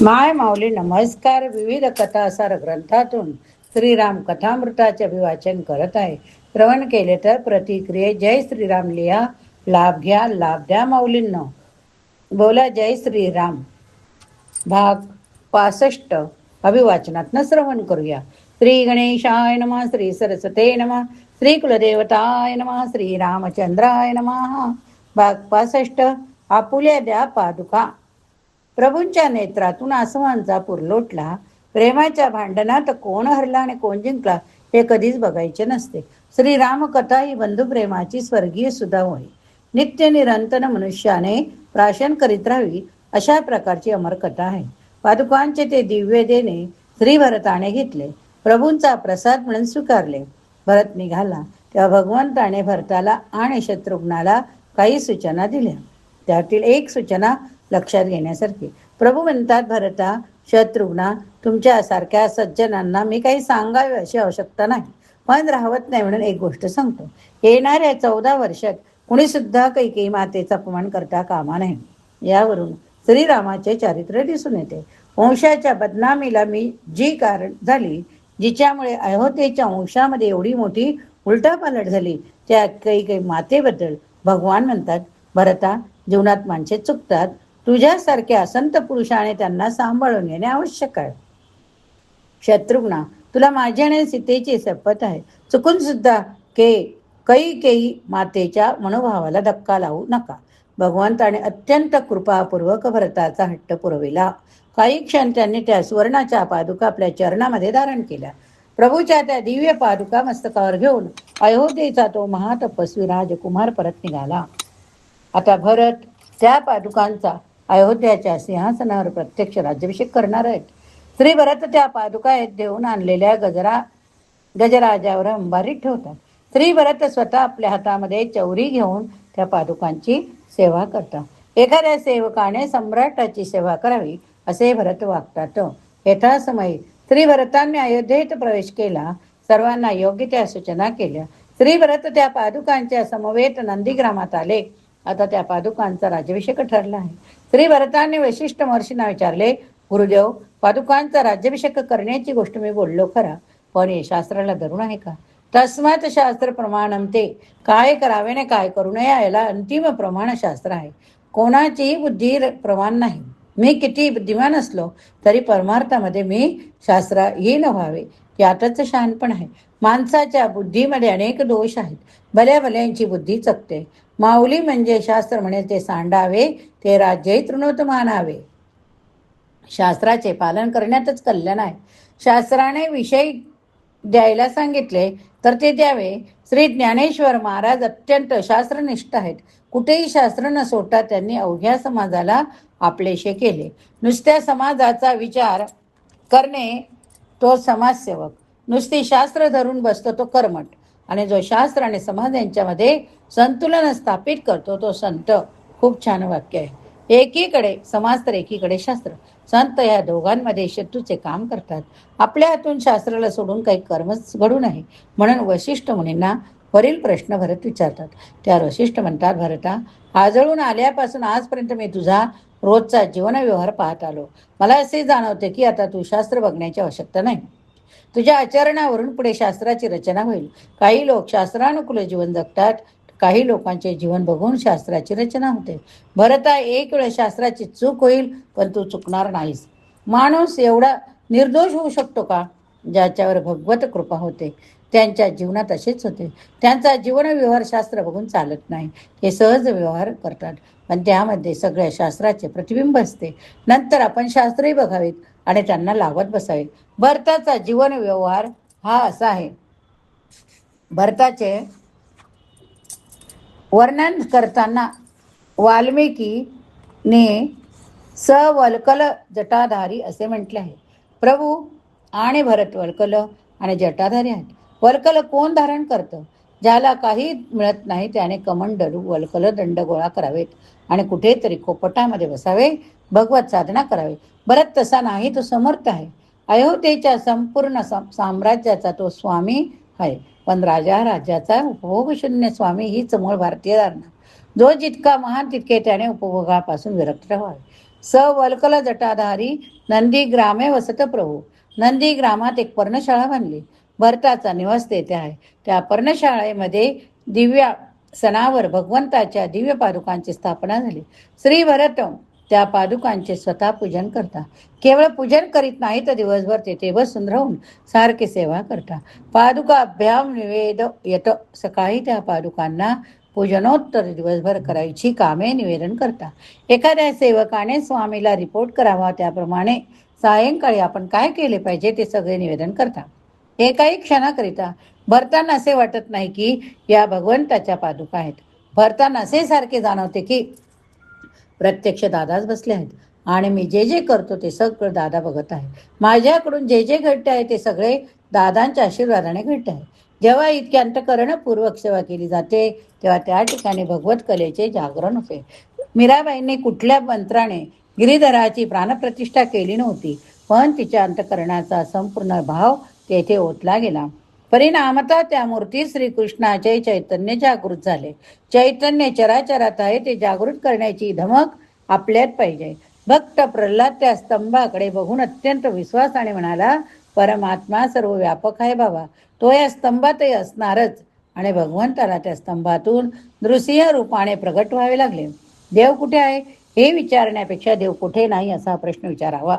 माय माऊली नमस्कार. विविध कथासार ग्रंथातून श्रीराम कथामृताचे अभिवाचन करत आहे. श्रवण केले तर प्रतिक्रिये. जय श्रीराम लिहा, लाभ घ्या, लाभ द्या माऊलींनो. बोला जय श्रीराम. भाग 65 अभिवाचनात श्रवण करूया. श्री गणेशाय नमः, श्री सरस्वते नमः, श्री कुलदेवताय नमः, श्री रामचंद्राय नमः. भाग 65 आपुल्या द्या पादुका. प्रभूंच्या नेत्रातून आसवांचा पूर लोटला. प्रेमाच्या भांडणात कोण हरला आणि कोण जिंकला हे कधीच बघायचे नसते. श्रीराम कथा ही बंधुप्रेमाची स्वर्गीय सुधा होय. नित्य निरंतर मनुष्याने प्राशन करीत राहावी अशा प्रकारची अमरकथा आहे. पादुकांचे ते दिव्य देणे श्री भरताने घेतले, प्रभूंचा प्रसाद म्हणून स्वीकारले. भरत निघाला तेव्हा भगवंताने भरताला आणि शत्रुघ्नाला काही सूचना दिल्या. त्यातील एक सूचना लक्षात घेण्यासारखी. प्रभू म्हणतात, भरता, शत्रुघ्ना, तुमच्यासारख्या सज्जनांना मी काही सांगावे अशी आवश्यकता नाही, पण राहवत नाही म्हणून एक गोष्ट सांगतो. येणाऱ्या 14 वर्षात कुणी सुद्धा कैकेयी मातेचा अपमान करता कामा नये. यावरून श्रीरामाचे चारित्र्य दिसून येते. वंशाच्या बदनामीला मी जी कारण झाली, जिच्यामुळे अयोध्येच्या वंशामध्ये एवढी मोठी उलटापालट झाली, त्या कैकेयी मातेबद्दल भगवान म्हणतात, भरता, जीवनात माणसे चुकतात. तुझ्यासारख्या संत पुरुषाने त्यांना सांभाळून घेणे आवश्यक आहे. शत्रुघ्ना, तुला माझ्या आणि सीतेची शपथ आहे. चुकून सुद्धा कैकेयी मातेच्या मनोभावाला धक्का लावू नका. भगवंताने अत्यंत कृपापूर्वक भरताचा हट्ट पुरविला. काही क्षण त्यांनी त्या सुवर्णाच्या पादुका आपल्या चरणामध्ये धारण केल्या. प्रभूच्या त्या दिव्य पादुका मस्तकावर घेऊन अयोध्येचा तो महातपस्वी राजकुमार परत निघाला. आता भरत त्या पादुकांचा अयोध्याच्या सिंहासनावर प्रत्यक्ष राज्याभिषेक करणार आहेत. श्री भरत त्या पादुका देऊन आणलेल्या गजराजावर अंबारीत ठेवतात. श्री भरत स्वतः आपल्या हातामध्ये चौरी घेऊन त्या पादुकांची सेवा करतात. एखाद्या सेवकाने सम्राटाची सेवा करावी असे भरत वागतात. यथासमयी श्री भरतांनी अयोध्येत प्रवेश केला. सर्वांना योग्य त्या सूचना केल्या. श्री भरत त्या पादुकांच्या समवेत नंदीग्रामात आले. आता त्या पादुकांचा राज्याभिषेक ठरला आहे. श्री भरतांनी वशिष्ठ महर्षींना विचारले, गुरुदेव, पादुकांचा राज्याभिषेक करण्याची गोष्ट मी बोललो खरा, पण हे शास्त्राला धरून आहे का? तस्मात शास्त्र प्रमाणम, ते काय करावे ने काय करू नये याला अंतिम प्रमाण शास्त्र आहे. कोणाचीही बुद्धी प्रमाण नाही. मी किती बुद्धिमान असलो तरी परमार्थामध्ये मी शास्त्रहीन व्हावे यातच शहाणपण आहे. माणसाच्या बुद्धीमध्ये अनेक दोष आहेत. भल्या भल्यांची बुद्धी चकते. माऊली म्हणजे शास्त्र म्हणे ते सांडावे, ते राज्यही तृणवत मानावे. शास्त्राचे पालन करण्यातच कल्याण आहे. शास्त्राने विषय द्यायला सांगितले तर ते द्यावे. श्री ज्ञानेश्वर महाराज अत्यंत शास्त्रनिष्ठ आहेत. कुठेही शास्त्र न सोडता त्यांनी अवघ्या समाजाला आपलेशे केले. नुसत्या समाजाचा विचार करणे तो समाजसेवक, नुसती शास्त्र धरून बसतो तो कर्मठ, आणि जो शास्त्र आणि समाज यांच्यामध्ये संतुलन स्थापित करतो तो संत. खूप छान वाक्य आहे. एकीकडे समाज तर एकीकडे शास्त्र. संत या दोघांमध्ये शत्रूचे काम करतात. आपल्या हातून शास्त्राला सोडून काही कर्मच घडू नये म्हणून वशिष्ठ मुनींना वरील प्रश्न भरत विचारतात. त्यावर वशिष्ठ म्हणतात, भरता, आजळून आल्यापासून आजपर्यंत मी तुझा रोजचा जीवनव्यवहार पाहत आलो. मला असे जाणवते की आता तू शास्त्र बघण्याची आवश्यकता नाही. तुझ्या आचरणावरून पुढे शास्त्राची रचना होईल. काही लोक शास्त्रानुकूल जीवन जगतात, काही लोकांचे जीवन बघून शास्त्राची रचना होते. भरता, एक वेळ शास्त्राची चूक होईल पण तू चुकणार नाहीस. माणूस एवढा निर्दोष होऊ शकतो का? ज्याच्यावर भगवत कृपा होते त्यांच्या जीवनात असेच होते. त्यांचा जीवन व्यवहार शास्त्र बघून चालत नाही. ते सहज व्यवहार करतात, पण त्यामध्ये सगळ्या शास्त्राचे प्रतिबिंब असते. नंतर आपण शास्त्रही बघावेत आणि त्यांना लावत बसावेत. भरताचा जीवन व्यवहार हा असा आहे. भरताचे वर्णन करताना वाल्मिकीने सवल्कल जटाधारी असे म्हटले आहे. प्रभू आणि भरत वल्कल आणि जटाधारी आहेत. वल्कल कोण धारण करतं? ज्याला काही मिळत नाही त्याने कमंडलू वल्कल दंड गोळा करावेत आणि कुठेतरी खोपटामध्ये बसावे, भगवत साधना करावे. भरत तसा नाही, तो समर्थ आहे. अयोध्येच्या संपूर्ण साम्राज्याचा तो स्वामी आहे, पण राज्याचा उपभोगशून्य स्वामी हीच मूळ भारतीय धारणा. जो जितका महान तितके त्याने उपभोगापासून विरक्त राहावे. स वल्कल जटाधारी नंदी ग्रामे वसत प्रभू. नंदी ग्रामात एक पर्णशाळा बांधली. भरताचा निवास तेथे आहे. त्या पर्णशाळेमध्ये दिव्या सणावर भगवंताच्या दिव्य पादुकांची स्थापना झाली. श्री भरत त्या पादुकांचे स्वतः पूजन करता. केवळ पूजन करीत नाही तर दिवसभर तेथे बसून राहून सारखे सेवा करता. पादुकाभ्याम निवेद येत. सकाळी त्या पादुकांना पूजनोत्तर दिवसभर करायची कामे निवेदन करता. एखाद्या सेवकाने स्वामीला रिपोर्ट करावा त्याप्रमाणे सायंकाळी आपण काय केले पाहिजे ते सगळे निवेदन करता. एकाही क्षणाकरिता भरताना असे वाटत नाही की या भगवंताच्या पादुका आहेत. भरताना असे सारखे जाणवते की प्रत्यक्ष दादाच बसले आहेत आणि मी जे जे करतो ते सगळं दादा बघत आहे. माझ्याकडून जे जे घडते आहे ते सगळे दादांच्या आशीर्वादाने घडते आहे. जेव्हा इतकी अंतःकरणपूर्वक सेवा केली जाते तेव्हा त्या ठिकाणी भगवत कलेचे जागरण होते. मीराबाईंनी कुठल्या मंत्राने गिरीधराची प्राणप्रतिष्ठा केली नव्हती, पण तिच्या अंतःकरणाचा संपूर्ण भाव तेथे ओतला गेला. परिणामतः त्या मूर्ती श्रीकृष्णाचे चैतन्य जागृत झाले. चैतन्य चराचरात आहे ते जागृत करण्याची धमक आपल्यात पाहिजे. भक्त प्रल्हाद त्या स्तंभाकडे बघून अत्यंत विश्वासाने म्हणाला, परमात्मा सर्व व्यापक आहे बाबा, तो या स्तंभातही असणारच. आणि भगवंताला त्या स्तंभातून नृसिंह रूपाने प्रगट व्हावे लागले. देव कुठे आहे हे विचारण्यापेक्षा देव कुठे नाही असा प्रश्न विचारावा.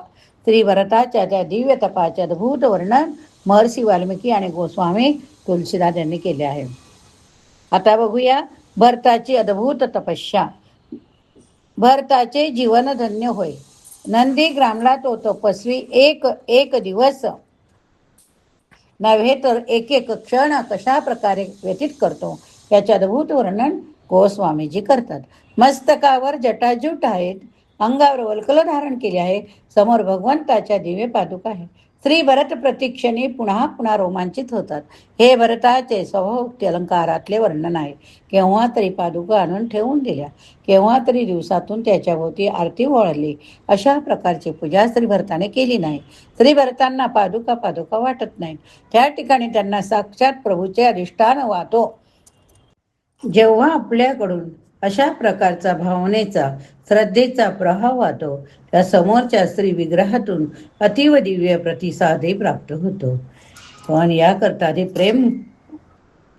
श्री भरताच्या त्या दिव्य तपाचे अद्भुत वर्णन महर्षी वाल्मिकी आणि गोस्वामी तुलसीदास यांनी केले आहे. आता बघूया भरताची अद्भुत तपस्या. भरताचे जीवन धन्य होय. नंदी ग्रामला तो तपस्वी एक एक दिवस नव्हे तर एक एक क्षण कशा प्रकारे व्यतीत करतो याचे अद्भुत वर्णन गोस्वामीजी करतात. मस्तकावर जटाजूट आहेत, अंगावर वल्कल धारण केले आहे, समोर भगवंताच्या दिव्य पादुका आहे. श्री भरत प्रतिक्षणी पुन्हा पुन्हा रोमांचित होतात. हे भरताचे स्वभावोक्ती अलंकारातले वर्णन आहे. केव्हा तरी पादुका आणून ठेवून दिल्या, केव्हा तरी दिवसातून त्याच्या भोवती आरती वळली. अशा प्रकारची पूजा श्री भरताने केली नाही. श्री भरतांना पादुका पादुका वाटत नाहीत. त्या ठिकाणी त्यांना साक्षात प्रभूचे अधिष्ठान वाटतो. जेव्हा आपल्याकडून अशा प्रकारचा भावनेचा श्रद्धेचा प्रभाव वाहतो त्या समोरच्या श्री विग्रहातून अतिव दिव्य प्रतिसादही प्राप्त होतो. पण याकरता ते प्रेम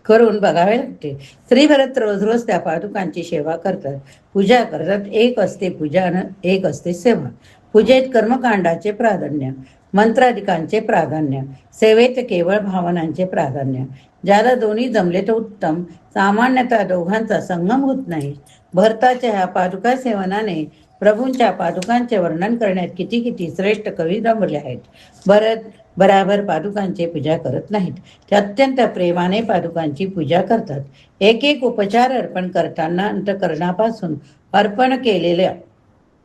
करून बघावे लागते. श्री भरत रोज रोज त्या पादुकांची सेवा करतात, पूजा करतात. एक असते पूजा आणि एक असते सेवा. पूजेत कर्मकांडाचे प्राधान्य, मंत्राधिकांचे प्राधान्य, सेवेत केवळ भावनांचे प्राधान्य. ज्याला दोन्ही जमले तर उत्तम. सामान्यतः दोघांचा संगम होत नाही. भरताच्या ह्या पादुका सेवनाने प्रभूंच्या पादुकांचे वर्णन करण्यात किती किती श्रेष्ठ कवी रमले आहेत. भरत बराबर पादुकांची पूजा करत नाहीत. ते अत्यंत प्रेमाने पादुकांची पूजा करतात. एक एक उपचार अर्पण करताना अंतःकरणापासून अर्पण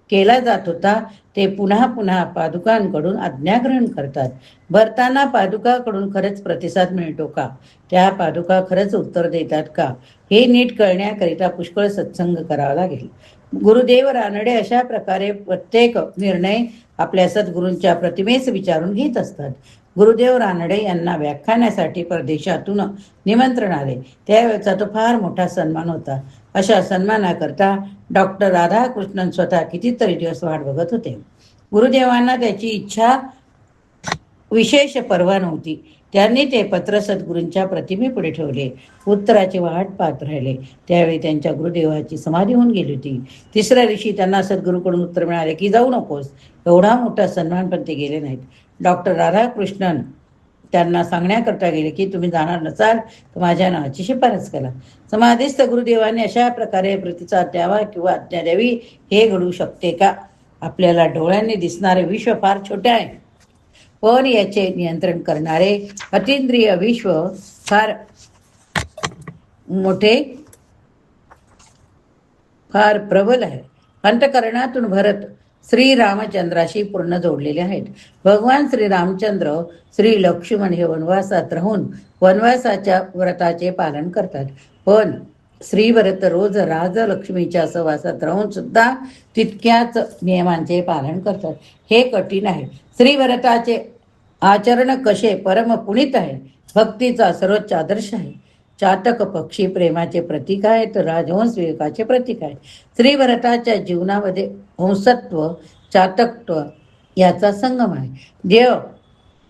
केला जात होता ते पुन्हा पुन्हा पादुकांकडून आज्ञा ग्रहण करतात. भरतांना पादुकाकडून खरंच प्रतिसाद मिळतो का? त्या पादुका खरंच उत्तर देतात का? हे नीट कळण्याकरिता पुष्कळ सत्संग करावा लागेल. गुरुदेव रानडे अशा प्रकारे प्रत्येक निर्णय आपल्या सद्गुरूंच्या प्रतिमेस विचारून घेत असतात. गुरुदेव रानडे यांना व्याख्यानासाठी परदेशातून निमंत्रण आले. त्यावेळेचा तो फार मोठा सन्मान होता. अशा सन्मानाकरता डॉक्टर राधाकृष्णन स्वतः कितीतरी दिवस वाट बघत होते. गुरुदेवांना त्याची इच्छा विशेष पर्वा नव्हती. त्यांनी ते पत्र सद्गुरूंच्या प्रतिमेपुढे ठेवले. उत्तराची वाट पाहत राहिले. त्यावेळी त्यांच्या गुरुदेवाची समाधी होऊन गेली होती. तिसऱ्या दिवशी त्यांना सद्गुरूकडून उत्तर मिळाले की जाऊ नकोस. एवढा मोठा सन्मान पण ते गेले नाहीत. डॉक्टर राधाकृष्णन त्यांना सांगण्याकरता गेले की तुम्ही जाणार नसाल तर माझ्या नावाची शिफारस करा. समाधीस्थ गुरुदेवांनी अशा प्रकारे प्रतिसाद द्यावा किंवा आज्ञा द्यावी हे घडू शकते का? आपल्याला डोळ्यांनी दिसणारे विश्व फार छोटे आहे, पण याचे नियंत्रण करणारे अतींद्रिय विश्व फार मोठे, फार प्रबल आहे. अंतःकरणातून भरत श्री रामचंद्राशी पूर्ण जोडलेले आहेत. भगवान श्री रामचंद्र श्री लक्ष्मण हे वनवासात राहून वनवासाच्या व्रताचे पालन करतात, पण श्री भरत रोज राजलक्ष्मीच्या सहवासात राहून सुद्धा तितक्याच नियमांचे पालन करतात. हे कठीण आहे. श्री भरताचे आचरण कसे परम पुनीत आहे. भक्तीचा सर्वोच्च आदर्श आहे. चातक पक्षी प्रेमाचे प्रतीक आहे, तर राजहंस विवेकाचे प्रतीक आहे. श्री भरताच्या जीवनामध्ये हंसत्व चातकत्व याचा संगम आहे. देव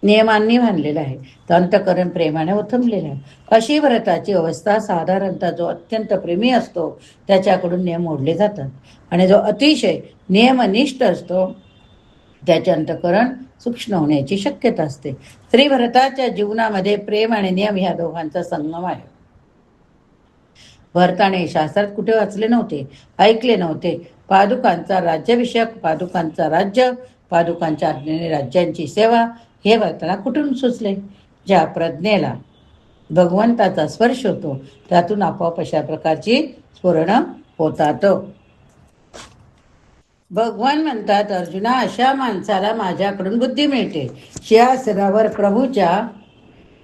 नियमांनी बांधलेला आहे, तर अंतःकरण प्रेमाने ओथंबलेलं आहे. अशी भरताची अवस्था साधारणतः जो अत्यंत प्रेमी असतो त्याच्याकडून नियम मोडले जातात, आणि जो अतिशय नियमनिष्ठ असतो त्याचे अंतःकरण सूक्ष्म होण्याची शक्यता असते. श्री भरताच्या जीवनामध्ये प्रेम आणि नियम ह्या दोघांचा संगम आहे. भरताने शास्त्रात कुठे वाचले नव्हते, ऐकले नव्हते. पादुकांचा राज्याभिषेक, पादुकांचा राज्य, पादुकांच्या आज्ञेने राज्यांची सेवा हे भरताना कुठून सुचले? ज्या प्रज्ञेला भगवंताचा स्पर्श होतो त्यातून आपोआप अशा प्रकारची स्फुरण होतात. भगवान म्हणतात, अर्जुना, अशा माणसाला माझ्याकडून बुद्धी मिळते. सिंहासनावर प्रभूच्या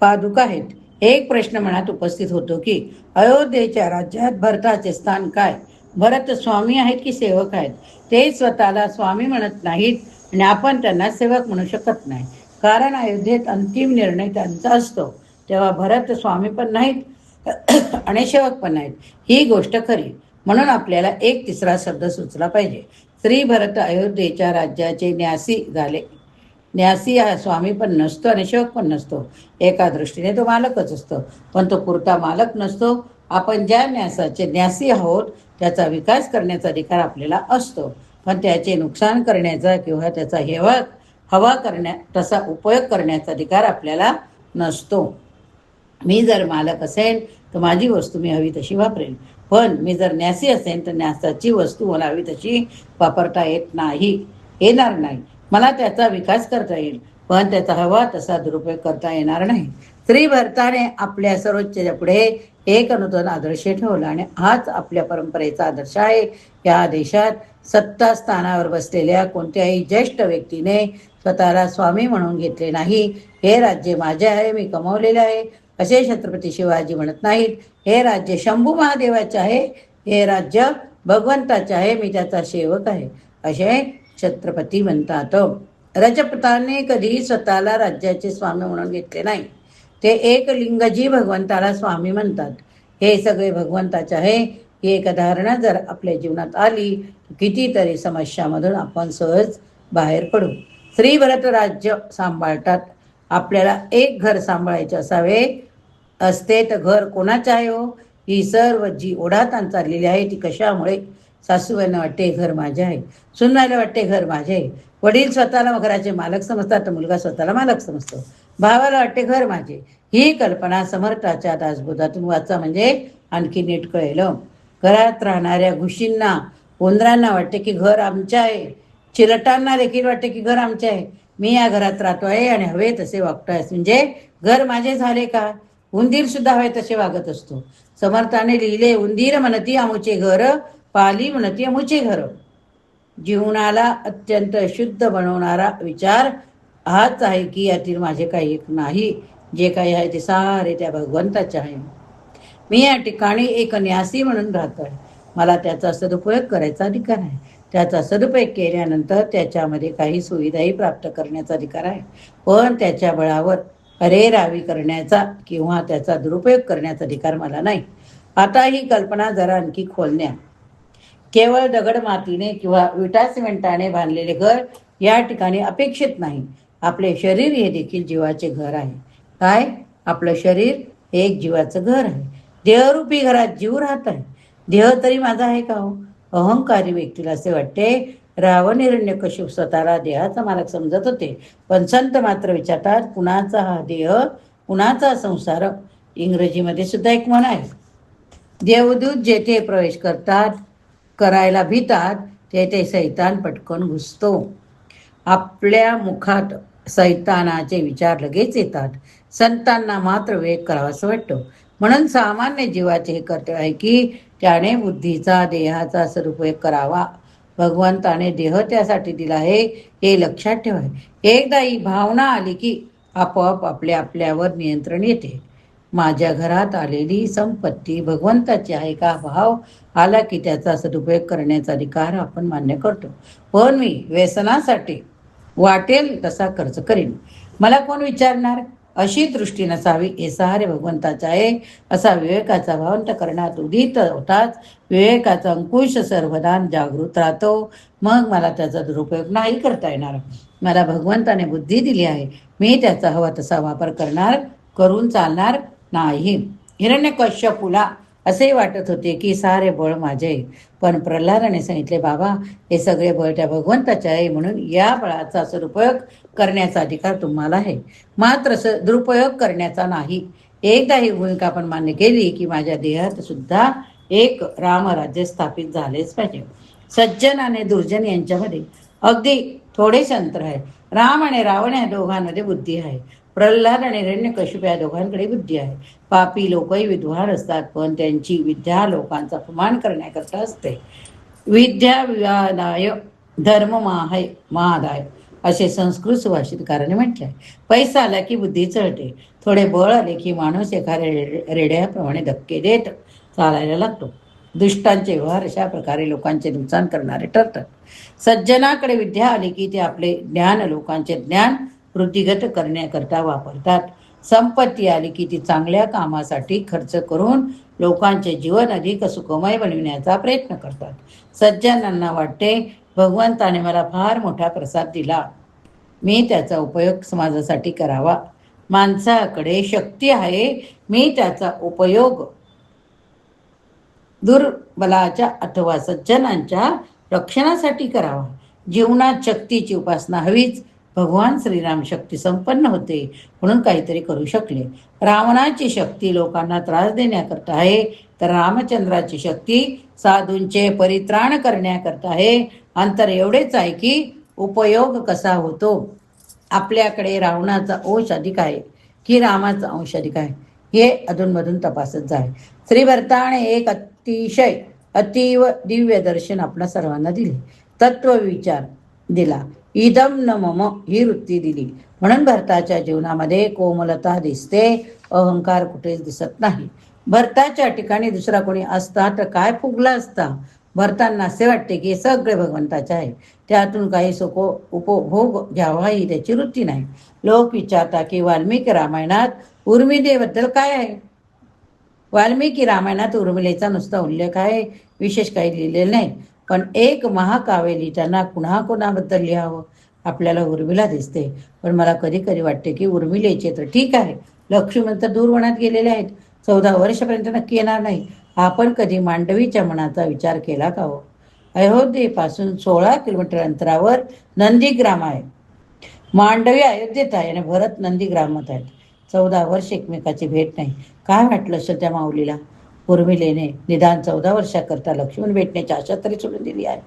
पादुका आहेत. एक प्रश्न मनात उपस्थित होतो की अयोध्येच्या राज्यात भरताचे स्थान काय? भरत स्वामी आहेत की सेवक आहेत? ते स्वतःला स्वामी म्हणत नाहीत आणि आपण त्यांना सेवक म्हणू शकत नाही, कारण अयोध्येत अंतिम निर्णय त्यांचा असतो. तेव्हा भरत स्वामी पण नाहीत आणि सेवक पण नाहीत, ही गोष्ट खरी. म्हणून आपल्याला एक तिसरा शब्द सुचला पाहिजे. श्री भरत अयोध्येच्या राज्याचे न्यासी झाले. न्यासी हा स्वामी पण नसतो आणि सेवक पण नसतो. एका दृष्टीने तो मालकच असतो, पण तो पुरता मालक नसतो. आपण ज्या न्यासाचे न्यासी आहोत त्याचा विकास करण्याचा अधिकार आपल्याला असतो, पण त्याचे नुकसान करण्याचा किंवा त्याचा हवा तसा उपयोग करण्याचा अधिकार आपल्याला नसतो. मी जर मालक असेल तर माझी वस्तू मी हवी तशी वापरेन, पण मी जर न्यासी असेल तर न्यासाची वस्तू मला हवी तशी वापरता येणार नाही. मला त्याचा विकास करता येईल, पण त्याचा हवा तसा दुरुपयोग करता येणार नाही. श्री भरताने आपल्या सर्वोच्चच्या पुढे एक नूतन आदर्श ठेवला, आणि हाच आपल्या परंपरेचा आदर्श आहे. या देशात सत्ता स्थानावर बसलेल्या कोणत्याही ज्येष्ठ व्यक्तीने स्वतःला स्वामी म्हणून घेतले नाही. हे राज्य माझे आहे, मी कमवलेले आहे, असे छत्रपती शिवाजी म्हणत नाहीत. हे राज्य शंभू महादेवाचे आहे, हे राज्य भगवंताचे आहे, मी त्याचा सेवक आहे, असे छत्रपती म्हणतात. रजपुतांनी कधी स्वतःला राज्याचे स्वामी म्हणून घेतले नाही. ते एक लिंगजी भगवंताला स्वामी म्हणतात. हे सगळे भगवंताचे आहे. ही एक धारणा जर आपल्या जीवनात आली तर कितीतरी समस्यामधून आपण सहज बाहेर पडू. श्री भरत राज्य सांभाळतात. आपल्याला एक घर सांभाळायचे असते तर घर कोणाचे आहे हो? ही सर्व जी ओढाताण चाललेली आहे ती कशामुळे? सासूबाईंना वाटते घर माझे आहे, सुनबाईला वाटते घर माझे आहे, वडील स्वतःला घराचे मालक समजतात तर मुलगा स्वतःला मालक समजतो, भावाला वाटते घर माझे. ही कल्पना समर्थाच्या दासबोधातून वाचा म्हणजे आणखी नीट कळेल. घरात राहणाऱ्या घुशींना उंदरांना वाटते की घर आमचे आहे, चिलटांना देखील वाटते की घर आमचे आहे. मी या घरात राहतो आहे आणि हवे तसे वागतोय म्हणजे घर माझे झाले का? उंदीर सुद्धा हवे तसे वागत असतो. समर्थाने लिहिले, उंदीर म्हणती आमुचे घर, पाली म्हणती अमुचे घर. जीवनाला अत्यंत शुद्ध बनवणारा विचार हाच आहे की यातील माझे काही एक नाही, जे काही आहे ते सारे त्या भगवंताचे आहे. मी या ठिकाणी एक न्यासी म्हणून राहतोय, मला त्याचा सदुपयोग करायचा अधिकार आहे. त्याचा सदुपयोग केल्यानंतर त्याच्यामध्ये काही सुविधाही प्राप्त करण्याचा अधिकार आहे, पण त्याच्या बळावर अरेरावी करण्याचा किंवा त्याचा दुरुपयोग करण्याचा अधिकार मला नाही. आता ही कल्पना जरा आणखी खोलण्या. केवळ दगड मातीने किंवा विटा सिमेंटाने बांधलेले घर या ठिकाणी अपेक्षित नाही. आपले शरीर हे देखील जीवाचे घर आहे. काय? आपलं शरीर हे एक जीवाचं घर आहे. देहरूपी घरात जीव राहत आहे. देह तरी माझा आहे का हो? अहंकारी व्यक्तीला असे वाटते. रावण हिरण्यकश्यप स्वतःला देहाचा मालक समजत होते, पण संत मात्र विचारतात, कुणाचा हा देह, कुणाचा संसार? इंग्रजीमध्ये सुद्धा एक म्हण आहे, देवदूत जेथे प्रवेश करायला भितात तेथे सैतान पटकन घुसतो. आपल्या मुखात सैतानाचे विचार लगेच येतात. संतांना मात्र वेग करावासा वाटतो. म्हणून सामान्य जीवाचे हे कर्तव्य आहे की त्याने बुद्धीचा देहाचा सदुपयोग करावा. भगवंताने देह त्यासाठी दिला आहे हे लक्षात ठेवा. एकदा ही भावना आली की आपोआप आपल्यावर नियंत्रण येते. माझ्या घरात आलेली संपत्ती भगवंताची आहे का भाव आला की त्याचा सदुपयोग करण्याचा अधिकार आपण मान्य करतो. पण मी व्यसनासाठी वाटेल तसा खर्च करीन, मला कोण विचारणार? अशी दृष्टी नसावी, हे सारे भगवंताचे आहे असा विवेकाचा भाव अंतःकरणात उदित होताच विवेकाचा अंकुश सर्वदा जागृत राहतो. मग मला त्याचा दुरुपयोग नाही करता येणार. मला भगवंताने बुद्धी दिली आहे, मी त्याचा हवा तसा वापर करून चालणार नाही. हिरण्यकश्यपूला असे वाटत होते की सारे बळ माझे, पण प्रल्हादाने सांगितले, बाबा हे सगळे बळ त्या भगवंताचे आहे, म्हणून या बळाचा सदुपयोग करण्याचा अधिकार तुम्हाला आहे, मात्र दुरुपयोग करण्याचा नाही. एकदा ही भूमिका आपण मान्य केली की माझ्या देहात सुद्धा एक रामराज्य स्थापित झालेच पाहिजे. सज्जन आणि दुर्जन यांच्यामध्ये अगदी थोडेच अंतर आहे. राम आणि रावण या दोघांमध्ये बुद्धी आहे. प्रल्हाद आणि हिरण्यकशिपू या दोघांकडे बुद्धी आहे. पापी लोकही विद्वान असतात, पण त्यांची विद्या लोकांचा अपमान करण्याकरता असते. विद्या विवादाय धर्म महादाय असे संस्कृत सुभाषितकाराने म्हटले आहे. पैसा आला की बुद्धी चढते, थोडे बळ आले की माणूस एखाद्या रेड्याप्रमाणे धक्के देत चालायला लागतो. दुष्टांचे व्यवहार अशा प्रकारे लोकांचे नुकसान करणारे ठरतात. सज्जनाकडे विद्या आली की ते आपले ज्ञान लोकांचे ज्ञान वृद्धिगत करण्याकरता वापरतात. संपत्ती आली की ती चांगल्या कामासाठी खर्च करून लोकांचे जीवन अधिक सुखमय बनविण्याचा प्रयत्न करतात. सज्जनांना वाटते, भगवंताने मला फार मोठा प्रसाद दिला, मी त्याचा उपयोग समाजासाठी करावा. माणसाकडे शक्ती आहे, मी त्याचा उपयोग दुर्बलाच्या अथवा सज्जनांच्या रक्षणासाठी करावा. जीवनात शक्तीची उपासना हवीच. भगवान श्रीराम शक्ती संपन्न होते म्हणून काहीतरी करू शकले. रावणाची शक्ती लोकांना त्रास देण्याकरता आहे, तर रामचंद्राची शक्ती साधूंचे परित्राण करण्याकरता आहे. अंतर एवढेच आहे की उपयोग कसा होतो. आपल्याकडे रावणाचा अंश अधिक आहे की रामाचा अंश अधिक आहे, हे अधूनमधून तपासत जाय. श्री भरताने एक अतिशय अतीव दिव्य दर्शन आपल्या सर्वांना दिले. तत्व विचार दिला. इदम न मम ही वृत्ती दिली. म्हणून भरताच्या जीवनामध्ये कोमलता दिसते, अहंकार कुठेच दिसत नाही. भरताच्या ठिकाणी दुसरा कोणी असता तर काय फुगला असता. भरतांना असे वाटते की सगळे भगवंताचे आहे, त्यातून काही सुख उपभोग घ्यावा ही त्याची वृत्ती नाही. लोक विचारता की वाल्मिकी रामायणात उर्मिलेबद्दल काय आहे. वाल्मिकी रामायणात उर्मिलेचा नुसता उल्लेख आहे, विशेष काही लिहिलेलं नाही. पण एक महाकाव्य लिहिताना कोणाबद्दल लिहावं. आपल्याला उर्मिला दिसते, पण मला कधी कधी वाटते की उर्मिलेचे तर ठीक आहे, लक्ष्मण तर दूरवनात गेलेले आहेत, 14 वर्षापर्यंत नक्की येणार नाही. आपण कधी मांडवीच्या मनाचा विचार केला का हो. अयोध्येपासून 16 किलोमीटर अंतरावर नंदीग्राम आहे. मांडवी अयोध्येत आहे आणि भरत नंदीग्रामात आहेत. 14 वर्ष एकमेकाची भेट नाही. काय वाटलं असेल त्या माऊलीला. उर्मिलेने निदान 14 वर्षाकरता लक्ष्मण भेटण्याची आशा तरी सोडून दिली आहे.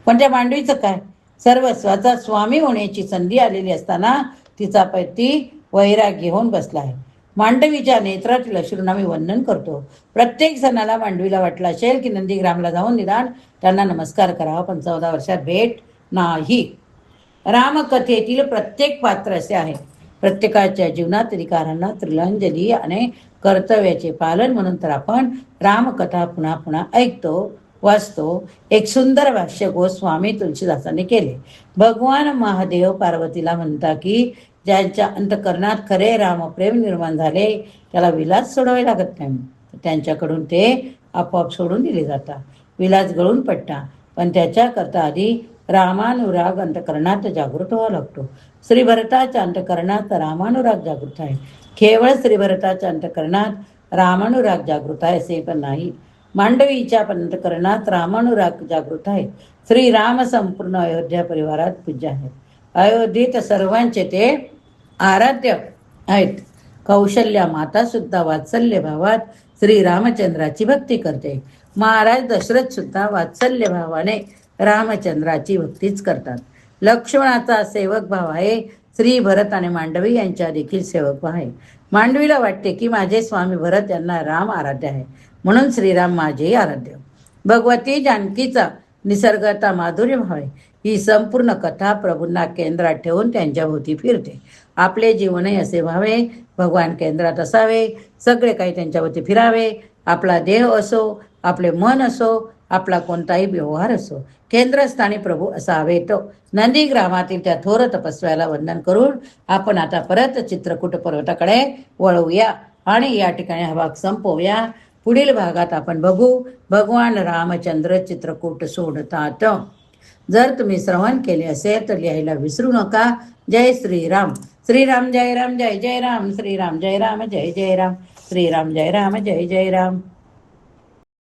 पण त्या मांडवीचं काय. सर्वस्वाचा स्वामी होण्याची संधी आलेली असताना तिचा पती वैराग घेऊन बसला आहे. मांडवीच्या नेत्रातील अश्रूंना मी वंदन करतो. प्रत्येक सणाला मांडवीला वाटलं असेल की नंदीग्रामला जाऊन निदान त्यांना नमस्कार करावा, पण 14 वर्षात भेट नाही. रामकथेतील प्रत्येक पात्र असे आहे. प्रत्येकाच्या जीवनात अधिकारांना तिलांजली आणि कर्तव्याचे पालन म्हणून तर आपण रामकथा पुन्हा पुन्हा ऐकतो, वाचतो. एक सुंदर भाष्य गोस्वामी तुलसीदासांनी केले. भगवान महादेव पार्वतीला म्हणता की ज्यांच्या अंतकरणात खरे रामप्रेम निर्माण झाले त्याला विलास सोडावे लागत नाही, त्यांच्याकडून ते आपोआप सोडून दिले जातात. विलास गळून पडता, पण त्याच्याकरता आधी रामानुराग अंतकरणात जागृत व्हावा लागतो. श्री भरताच्या अंतकरणात रामानुराग जागृत आहे. केवळ श्री भरताच्या अंतकरणात रामानुराग जागृत आहे असे पण नाही. मांडवीच्या अंतकरणात रामानुराग जागृत आहे. श्रीराम संपूर्ण अयोध्या परिवारात पूज्य आहेत. अयोध्येत सर्वांचे ते आराध्य आहेत. कौशल्या माता सुद्धा वात्सल्य भावात श्री रामचंद्राची भक्ती करते. महाराज दशरथ सुद्धा वात्सल्य भावाने रामचंद्राची भक्तीच करतात. लक्ष्मणाचा सेवक भाव आहे. श्री भरत आणि मांडवी यांच्या देखील सेवक भाव आहे. मांडवीला वाटते की माझे स्वामी भरत यांना राम आराध्य आहे, म्हणून श्रीराम माझेही आराध्य. भगवती जानकीचा निसर्गता माधुर्य भाव आहे. ही संपूर्ण कथा प्रभूंना केंद्रात ठेवून त्यांच्या भोवती फिरते. आपले जीवनही असे व्हावे, भगवान केंद्रात असावे, सगळे काही त्यांच्यावरती फिरावे. आपला देह असो, आपले मन असो, आपला कोणताही व्यवहार असो, केंद्रस्थानी प्रभू असावेत. नंदीग्रामातील त्या थोर तपस्व्याला वंदन करून आपण आता परत चित्रकूट पर्वताकडे वळूया आणि या ठिकाणी हा भाग संपवूया. पुढील भागात आपण बघू भगवान रामचंद्र चित्रकूट सोडतात. जर तुम्ही श्रवण केले असेल तर लिहायला विसरू नका. जय श्रीराम. श्रीराम जय राम जय जय राम. श्रीराम जय राम जय जय राम. श्रीराम जय राम जय जय राम.